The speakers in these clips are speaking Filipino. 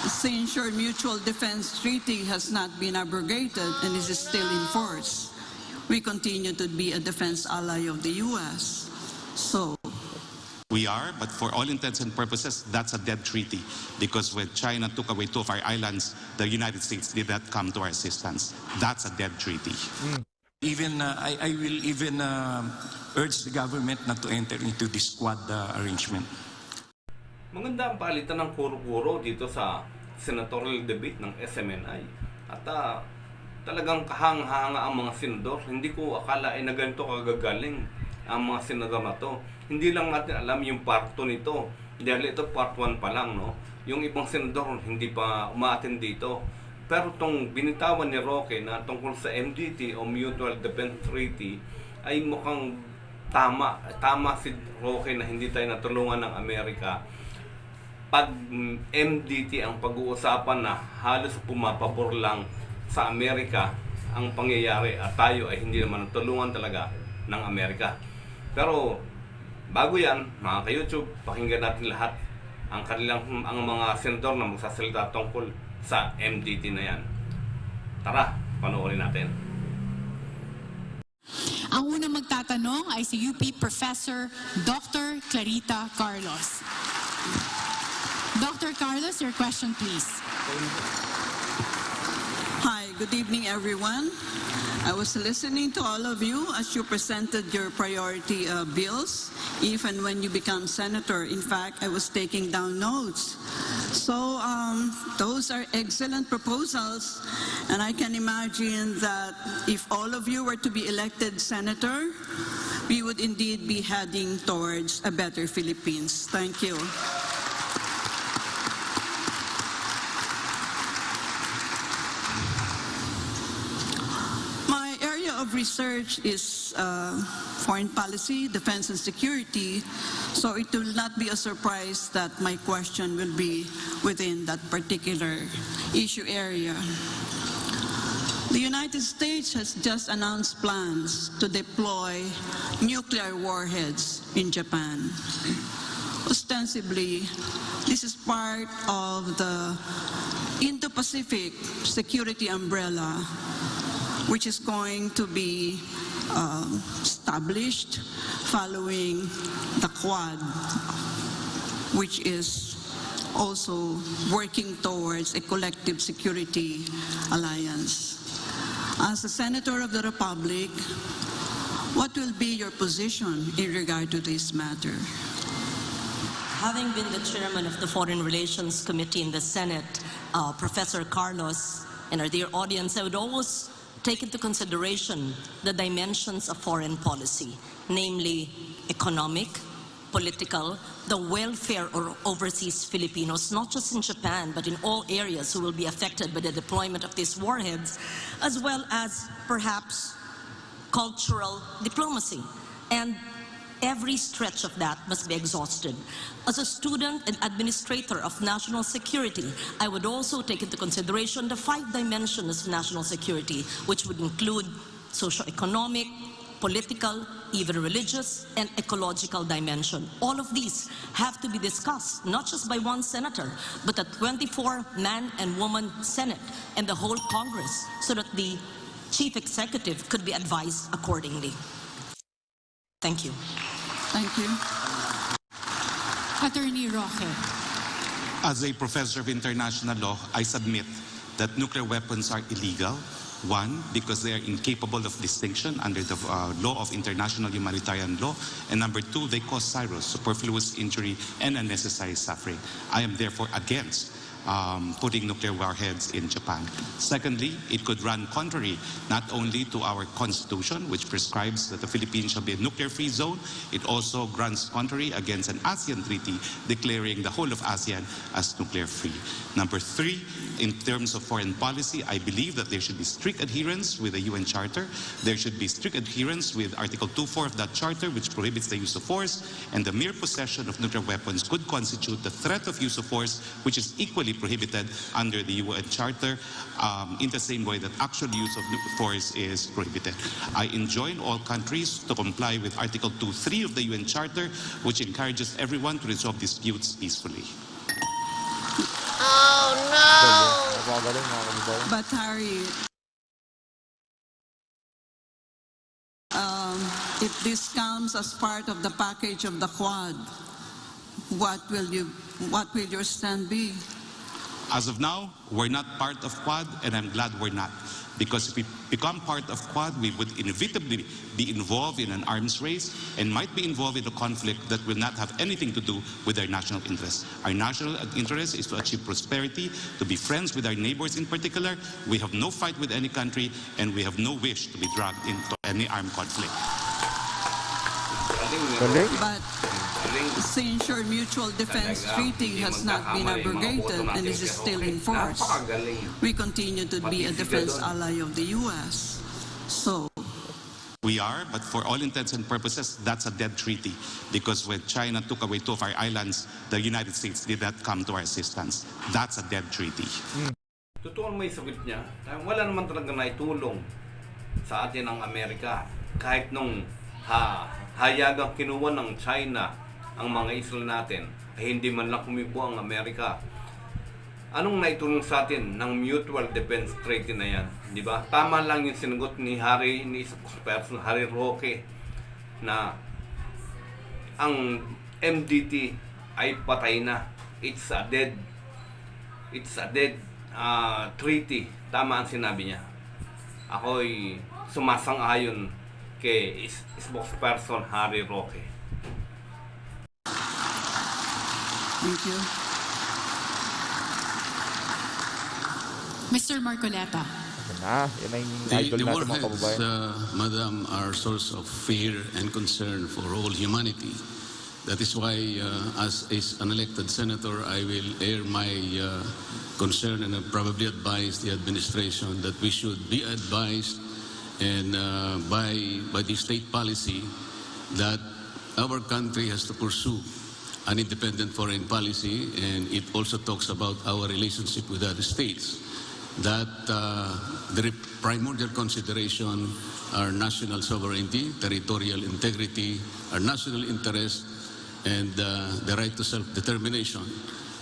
Since your mutual defense treaty has not been abrogated and is still in force, we continue to be a defense ally of the U.S. So, we are, but for all intents and purposes, that's a dead treaty. Because when China took away 2 of our islands, the United States did not come to our assistance. That's a dead treaty. I will even urge the government not to enter into this Quad arrangement. Maganda ang palitan ng kuro-kuro dito sa senatorial debate ng SMNI. At talagang kahanga-hanga ang mga senador. Hindi ko akala ay na ganito kagagaling ang mga senador na to. Hindi lang natin alam yung part 2 nito. Dahil ito part 1 pa lang, no? Yung ibang senador hindi pa umaattend dito. Pero itong binitawan ni Roque na tungkol sa MDT o Mutual Defense Treaty ay mukhang tama. Tama si Roque na hindi tayo natulungan ng Amerika. Pag MDT ang pag-uusapan na halos pumapabor lang sa Amerika ang pangyayari at tayo ay hindi naman natulungan talaga ng Amerika. Pero bago yan, mga ka-YouTube, pakinggan natin lahat ang mga senador na magsasalita tungkol sa MDT na yan. Tara, panoorin natin. Ang unang magtatanong ay si UP Professor Dr. Clarita Carlos. Dr. Carlos, your question please. hi, good evening everyone. I was listening to all of you as you presented your priority bills, if and when you become senator. In fact, I was taking down notes. So those are excellent proposals, and I can imagine that if all of you were to be elected senator, we would indeed be heading towards a better Philippines. Thank you. Of research is foreign policy, defense and security, so it will not be a surprise that my question will be within that particular issue area. The United States has just announced plans to deploy nuclear warheads in Japan. Ostensibly, this is part of the Indo-Pacific security umbrella, which is going to be established following the Quad, which is also working towards a collective security alliance. As a Senator of the Republic, what will be your position in regard to this matter? Having been the chairman of the Foreign Relations Committee in the Senate, Professor Carlos, and our dear audience, I would always take into consideration the dimensions of foreign policy, namely economic, political, the welfare of overseas Filipinos, not just in Japan, but in all areas who will be affected by the deployment of these warheads, as well as perhaps cultural diplomacy. And every stretch of that must be exhausted. As a student and administrator of national security, I would also take into consideration the 5 dimensions of national security, which would include socio-economic, political, even religious, and ecological dimension. All of these have to be discussed, not just by one senator, but a 24-man and woman Senate and the whole Congress, so that the chief executive could be advised accordingly. Thank you. Thank you. Attorney Roque. As a professor of international law, I submit that nuclear weapons are illegal. 1, because they are incapable of distinction under the law of international humanitarian law. And number 2, they cause superfluous injury and unnecessary suffering. I am therefore against putting nuclear warheads in Japan. Secondly, it could run contrary not only to our constitution, which prescribes that the Philippines shall be a nuclear-free zone, it also runs contrary against an ASEAN treaty declaring the whole of ASEAN as nuclear-free. Number 3, in terms of foreign policy, I believe that there should be strict adherence with the UN Charter. There should be strict adherence with Article 2.4 of that Charter, which prohibits the use of force, and the mere possession of nuclear weapons could constitute the threat of use of force, which is equally prohibited under the UN Charter, in the same way that actual use of force is prohibited. I enjoin all countries to comply with Article 2.3 of the UN Charter, which encourages everyone to resolve disputes peacefully. Oh no! But Harry, if this comes as part of the package of the Quad, what will your stand be? As of now, we're not part of Quad, and I'm glad we're not. Because if we become part of Quad, we would inevitably be involved in an arms race and might be involved in a conflict that will not have anything to do with our national interests. Our national interest is to achieve prosperity, to be friends with our neighbors in particular. We have no fight with any country, and we have no wish to be dragged into any armed conflict. But since your mutual defense treaty has not been abrogated and is still in force, we continue to be a defense ally of the U.S. So We are, but for all intents and purposes, that's a dead treaty. Because when China took away 2 of our islands, the United States did not come to our assistance. That's a dead treaty. Totoo may sagot niya. Wala naman talaga naitulong sa atin ang Amerika. Kahit nung hayagang kinuha ng China ang mga isla natin, ay hindi man lang kumibo ang Amerika. Anong naitulong sa atin ng Mutual Defense Treaty na yan? Di ba? Tama lang yung sinagot ni Harry Roque na ang MDT ay patay na. It's a dead treaty. Tama ang sinabi niya. Ako'y sumasang-ayon kay spokesperson Harry Roque. thank you. Mr. Marcoleta. The warheads, Madam, are source of fear and concern for all humanity. That is why, as an elected senator, I will air my concern and probably advise the administration that we should be advised and by the state policy that our country has to pursue an independent foreign policy, and it also talks about our relationship with other states. That the primordial consideration are national sovereignty, territorial integrity, our national interest, and the right to self-determination.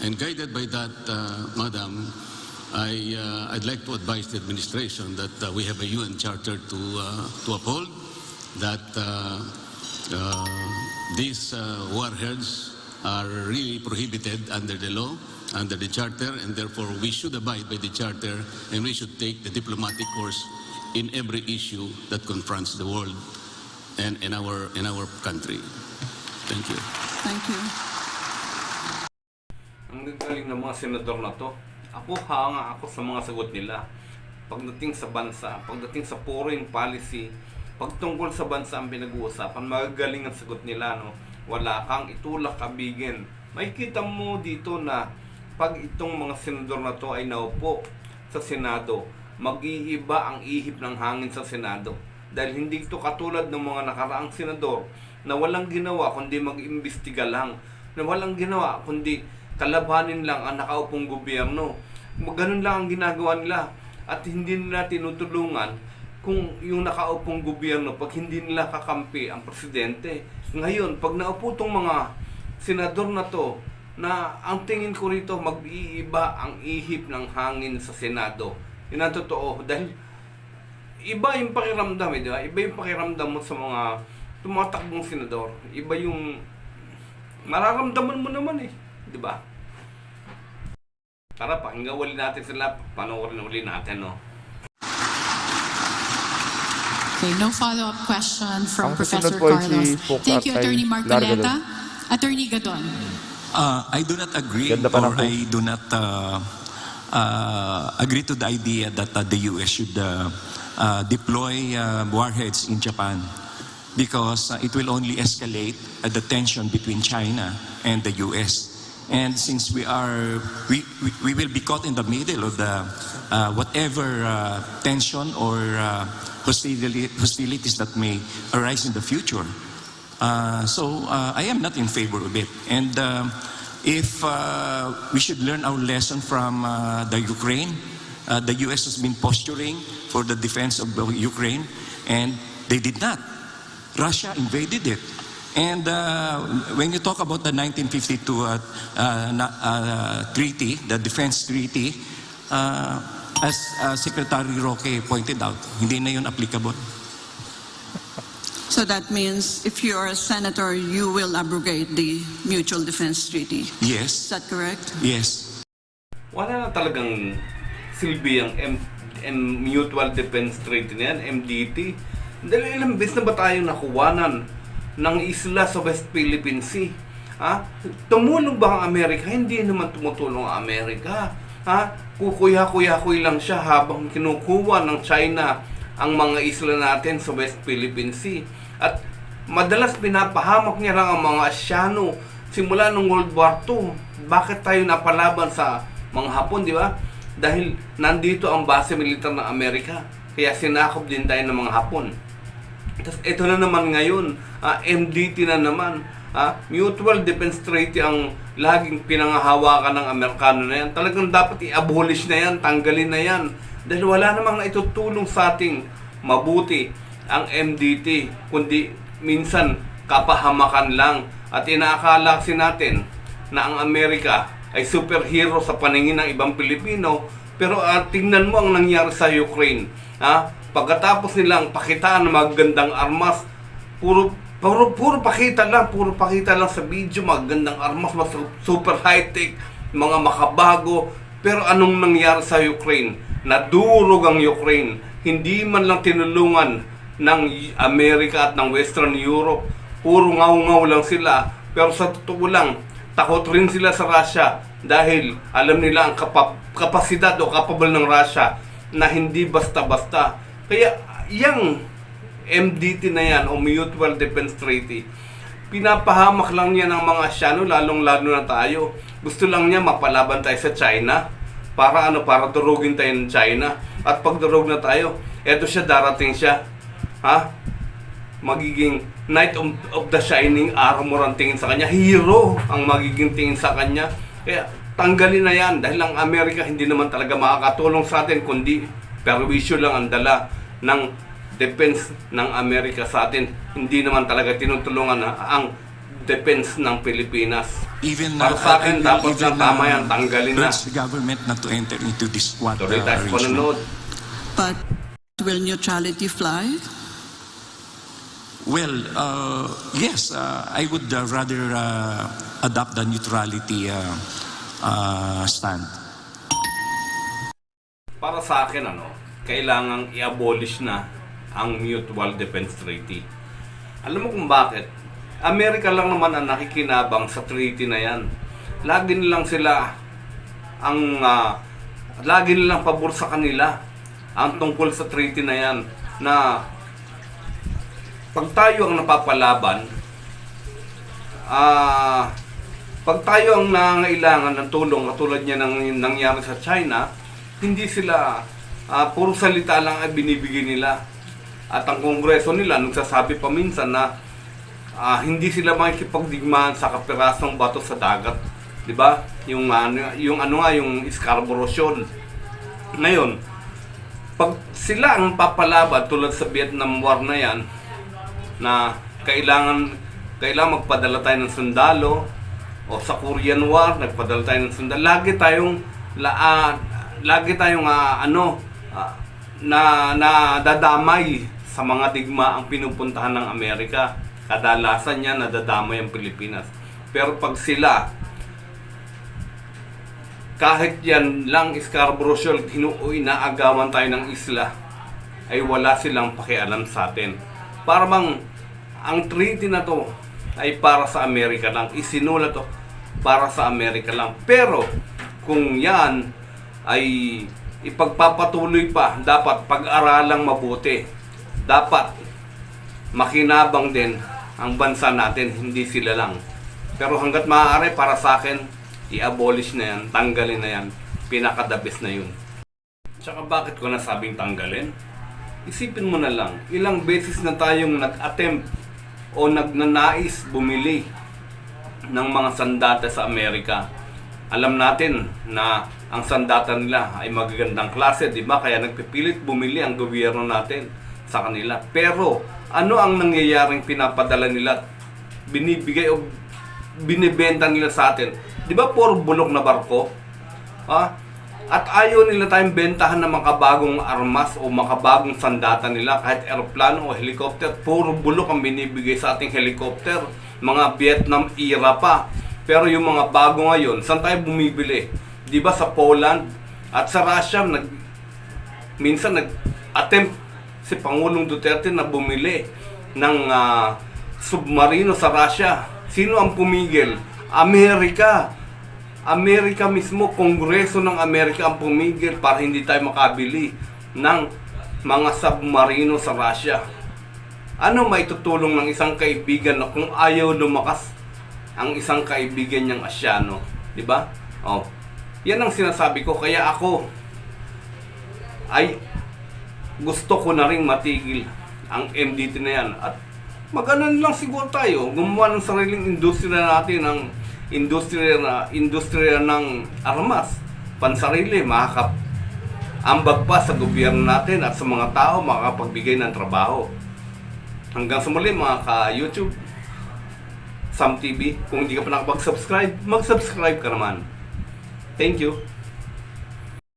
And guided by that, Madam, I'd like to advise the administration that we have a UN Charter to uphold, that these warheads are really prohibited under the law, under the Charter, and therefore we should abide by the Charter, and we should take the diplomatic course in every issue that confronts the world and in our country. Thank you. Thank you. Ang galing ng mga senador na to. Ako hanga ako sa mga sagot nila. Pagdating sa bansa, pagdating sa foreign policy, pagtungkol sa bansa ang pinag-uusapan, magagaling ang sagot nila, no? Wala kang itulak kabigin. Makikita mo dito na pag itong mga senador na to ay naupo sa Senado, mag-iiba ang ihip ng hangin sa Senado. Dahil hindi ito katulad ng mga nakaraang senador na walang ginawa kundi mag-imbestiga lang, na walang ginawa kundi kalabanin lang ang nakaupong gobyerno. Ganun lang ang ginagawa nila at hindi nila tinutulungan kung yung nakaupong gobyerno pag hindi nila kakampi ang presidente. Ngayon, pag naupo tong mga senador na to, na ang tingin ko rito mag-iiba ang ihip ng hangin sa Senado. Yun ang totoo. Dahil iba yung pakiramdam, di ba? Iba yung pakiramdam mo sa mga tumatakbong senador. Iba yung mararamdaman mo naman di ba? Tara, pakinggan uli natin sila, panoorin uli natin, no? Okay, no follow-up question from Ang Professor susunod po ay si Carlos. Spokesman Thank you, Attorney kay Marcoleta. Attorney Gadon. I do not agree Ganda pa or ng I do not agree to the idea that the U.S. should deploy warheads in Japan because it will only escalate the tension between China and the U.S. And since we will be caught in the middle of the whatever tension or hostilities that may arise in the future. So I am not in favor of it. And if we should learn our lesson from the Ukraine, the U.S. has been posturing for the defense of Ukraine, and they did not. Russia invaded it. And when you talk about the 1952 treaty, the defense treaty, as Secretary Roque pointed out, hindi na yun applicable. So that means if you are a senator, you will abrogate the Mutual Defense Treaty. Is Yes, that correct? yes. Wala na talagang silbi ang Mutual Defense Treaty na yan, MDT. Dahil ilang beses na ba tayo nakuwanan ng isla sa West Philippine Sea? Ha? Tumulong ba ang Amerika? Hindi naman tumutulong ang Amerika. Ha? Kukuya-kuya-kuy lang siya habang kinukuha ng China ang mga isla natin sa West Philippine Sea. At madalas pinapahamak niya lang ang mga Asyano simula ng World War II. Bakit tayo napalaban sa mga Hapon, di ba? Dahil nandito ang base militar ng Amerika. Kaya sinakop din tayo ng mga Hapon. Tapos ito na naman ngayon, MDT na naman. Mutual Defense Treaty ang laging pinangahawakan ng Amerikano na yan. Talagang dapat i-abolish na yan, tanggalin na yan. Dahil wala namang naitutulong sa ating mabuti ang MDT, kundi minsan kapahamakan lang. At inaakala kasi natin na ang Amerika ay superhero sa paningin ng ibang Pilipino. Pero tingnan mo ang nangyari sa Ukraine. Pagkatapos nilang pakitaan ng magagandang armas, puro pakita lang sa video, magagandang armas, super high-tech, mga makabago. Pero anong nangyari sa Ukraine? Nadurog ang Ukraine. Hindi man lang tinulungan ng Amerika at ng Western Europe. Puro ngaw-ngaw lang sila. Pero sa totoo lang, takot rin sila sa Russia dahil alam nila ang kapasidad o capable ng Russia na hindi basta-basta. Kaya yung MDT na yan o Mutual Defense Treaty, pinapahamak lang niya ng mga Asyano, lalong-lalo na tayo. Gusto lang niya mapalaban tayo sa China. Para durugin tayo ng China. At pag durug na tayo, eto siya, darating siya. Magiging Knight of the Shining Armor ang tingin sa kanya. Hero ang magiging tingin sa kanya. Kaya tanggalin na yan. Dahil ang Amerika hindi naman talaga makakatulong sa atin, kundi perwisyo lang ang dala ng defense ng Amerika sa atin. Hindi naman talaga tinutulungan ang defense ng Pilipinas. Even para sa akin, dapat na tama yan, tanggalin na. urge the government not to enter into this squad Sorry, tayo arrangement. But will neutrality fly? Well, yes, I would rather adopt the neutrality stand. Para sa akin, kailangang i-abolish na ang Mutual Defense Treaty. Alam mo kung bakit? Amerika lang naman ang nakikinabang sa treaty na yan. Lagi nilang pabor sa kanila ang tungkol sa treaty na yan, na pag tayo ang napapalaban, pag tayo ang nangailangan ng tulong katulad niya ng nangyari sa China, hindi sila puro salita lang ay binibigay nila. At ang kongreso nila nagsasabi pa minsan na hindi sila makikipagdigmaan sa kapirasong bato sa dagat, 'di ba? Yung Scarborough Shoal. Ngayon, pag sila ang papalaban tulad sa Vietnam War na 'yan, na kailangan magpadala tayo ng sundalo, o sa Korean War nagpadala tayo ng sundalo, lagi tayong nadadamay sa mga digma ang pinupuntahan ng Amerika. Kadalasan niya nadadamay ang Pilipinas. Pero pag sila, kahit yan lang Scarborough Shoal, inaagawan tayo ng isla, ay wala silang pakialam sa atin. Para bang ang treaty na to ay para sa Amerika lang. Isinulat to para sa Amerika lang. Pero kung yan ay ipagpapatuloy pa, dapat pag-aralang mabuti. Dapat makinabang din ang bansa natin, hindi sila lang. Pero hanggat maaari, para sa akin, i-abolish na yan, tanggalin na yan, pinakadabis na yun. Tsaka bakit ko nasabing tanggalin? Isipin mo na lang, ilang beses na tayong nag-attempt o nagnanais bumili ng mga sandata sa Amerika. Alam natin na ang sandata nila ay magagandang klase, di ba? Kaya nagpipilit bumili ang gobyerno natin sa kanila. Pero ano ang nangyayaring pinapadala nila, binibigay o binibenta nila sa atin? Di ba puro bulok na barko? At ayaw nila tayong bentahan ng makabagong armas o makabagong sandata nila, kahit aeroplano o helicopter. Puro bulok ang binibigay sa ating helicopter. Mga Vietnam era pa. Pero yung mga bago ngayon, saan tayo bumibili? Di ba sa Poland at sa Russia, minsan nag-attempt si Pangulong Duterte na bumili ng submarino sa Russia. Sino ang pumigil? Amerika. Amerika mismo, Kongreso ng Amerika ang pumigil para hindi tayo makabili ng mga submarino sa Russia. Ano maitutulong ng isang kaibigan na kung ayaw lumakas ang isang kaibigan niyang Asyano? Di ba? Oh. Yan ang sinasabi ko. Kaya ako ay gusto ko na rin matigil ang MDT na yan. At mag-anan lang siguro tayo. Gumawa ng sariling industriya natin, ng industriya ng armas. Pansarili, makakapambag pa sa gobyerno natin at sa mga tao, makakapagbigay ng trabaho. Hanggang sa muli mga ka-YouTube, Sam TV. Kung hindi ka pa nakapag-subscribe, mag-subscribe ka naman. Thank you.